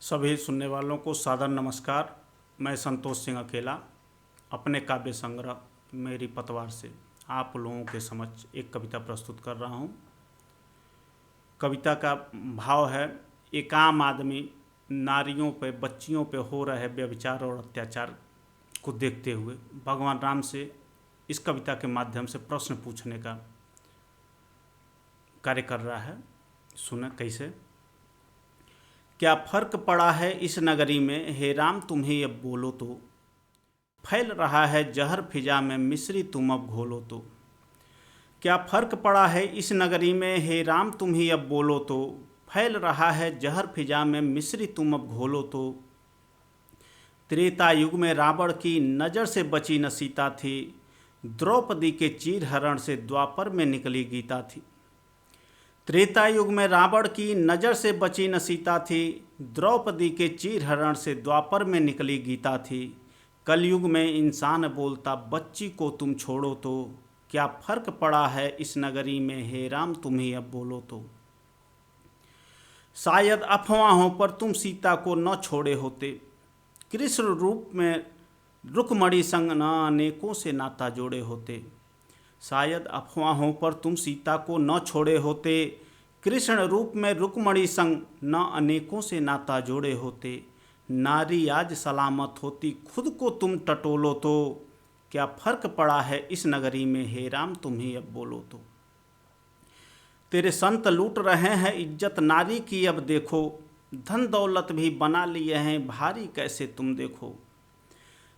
सभी सुनने वालों को सादर नमस्कार। मैं संतोष सिंह अकेला अपने काव्य संग्रह मेरी पतवार से आप लोगों के समक्ष एक कविता प्रस्तुत कर रहा हूँ। कविता का भाव है, एक आम आदमी नारियों पे, बच्चियों पे हो रहे व्यभिचार और अत्याचार को देखते हुए भगवान राम से इस कविता के माध्यम से प्रश्न पूछने का कार्य कर रहा है। सुने कैसे। क्या फर्क पड़ा है इस नगरी में, हे राम तुम्हें अब बोलो तो। फैल रहा है जहर फिजा में, मिश्री तुम अब घोलो तो। क्या फर्क पड़ा है इस नगरी में, हे राम तुम्हें अब बोलो तो। फैल रहा है जहर फिजा में, मिश्री तुम अब घोलो तो। त्रेता युग में रावण की नज़र से बची न सीता थी, द्रौपदी के चीर हरण से द्वापर में निकली गीता थी। त्रेता युग में रावण की नज़र से बची न सीता थी, द्रौपदी के चीर हरण से द्वापर में निकली गीता थी। कलयुग में इंसान बोलता बच्ची को तुम छोड़ो तो। क्या फर्क पड़ा है इस नगरी में, हे राम तुम्हें अब बोलो तो। शायद अफवाहों पर तुम सीता को न छोड़े होते, कृष्ण रूप में रुक्मणी संग न अनेकों से नाता जोड़े होते। शायद अफवाहों पर तुम सीता को न छोड़े होते, कृष्ण रूप में रुक्मणी संग न अनेकों से नाता जोड़े होते। नारी आज सलामत होती, खुद को तुम टटोलो तो। क्या फर्क पड़ा है इस नगरी में, हे राम तुम्हें अब बोलो तो। तेरे संत लूट रहे हैं इज्जत नारी की अब देखो, धन दौलत भी बना लिए हैं भारी कैसे तुम देखो।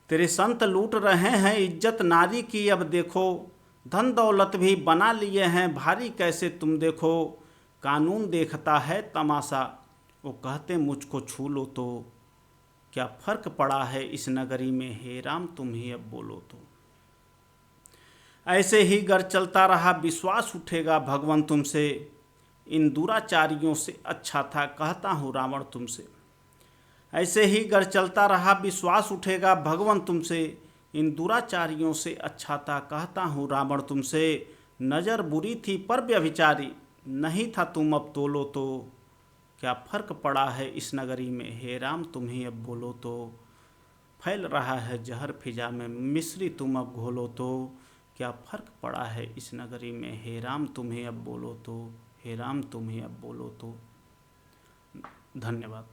तेरे संत लूट रहे हैं इज्जत नारी की अब देखो, धन दौलत भी बना लिए हैं भारी कैसे तुम देखो। कानून देखता है तमाशा, वो कहते मुझको छू लो तो। क्या फर्क पड़ा है इस नगरी में, हे राम तुम्हें अब बोलो तो। ऐसे ही गर चलता रहा विश्वास उठेगा भगवान तुमसे, इन दुराचारियों से अच्छा था कहता हूँ रावण तुमसे। ऐसे ही गर चलता रहा विश्वास उठेगा भगवान तुमसे, इन दुराचारियों से अच्छा था कहता हूँ रावण तुमसे। नज़र बुरी थी पर व्यभिचारी, नहीं था तुम अब तोलो तो। क्या फर्क पड़ा है इस नगरी में, हे राम तुम्हें अब बोलो तो। फैल रहा है जहर फिजा में, मिश्री तुम अब घोलो तो। क्या फर्क पड़ा है इस नगरी में, हे राम तुम्हें अब बोलो तो। हे राम तुम्हें अब बोलो तो। धन्यवाद।